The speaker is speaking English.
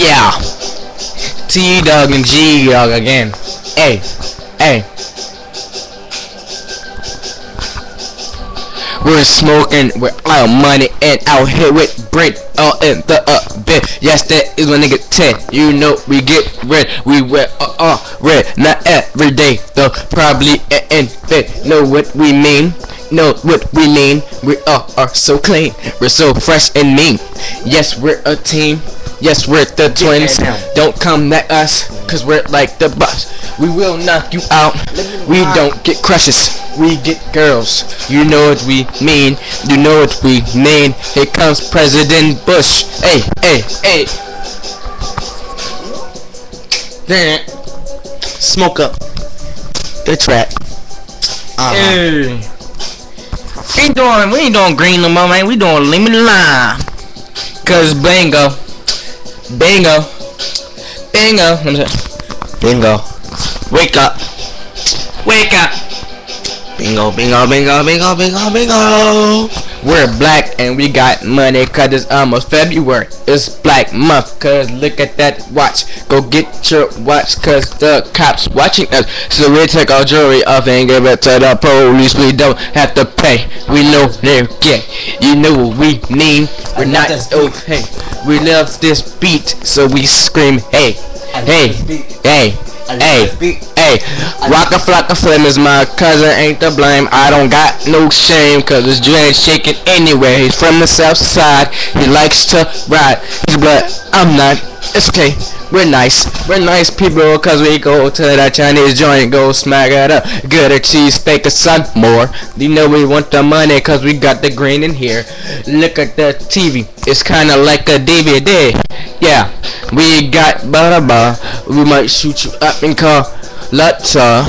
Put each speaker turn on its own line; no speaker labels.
Yeah, T-Dog and G-Dog again. Hey, hey. We're smoking, we're out money and out here with bread all in the bed. Yes, that is my nigga 10. You know we get red, we wear red. Not every day though, probably in bed. Know what we mean? Know what we mean? We are so clean, we're so fresh and mean. Yes, we're a team. Yes, we're the twins. Don't come at us, cause we're like the boss. We will knock you out. We don't get crushes, we get girls. You know what we mean. You know what we mean. Here comes President Bush. Hey, hey, hey. Damn. Smoke up the track. Hey. We ain't doing green no more, man. We doing lemon lime. Cause bingo. Bingo. Bingo. Bingo. Wake up. Wake up. Bingo, bingo, bingo, bingo, bingo, bingo. We're black and we got money cause it's almost February. It's Black Month cause look at that watch. Go get your watch cause the cops watching us. So we take our jewelry off and give it to the police. We don't have to pay. We know they're gay. You know what we mean. We're not okay. We love this beat so we scream hey, hey, hey. Hey, hey, Waka Flocka Flame is my cousin, ain't to blame. I don't got no shame, cause his dread shaking anyway. He's from the south side, he likes to ride. He's blood, I'm not, it's okay. We're nice people, cause we go to that Chinese joint, go smack it up. Get a cheesesteak or some more. You know we want the money, cause we got the green in here. Look at the TV, it's kinda like a DVD. Yeah, we got blah blah blah. We might shoot you up and call Lutta.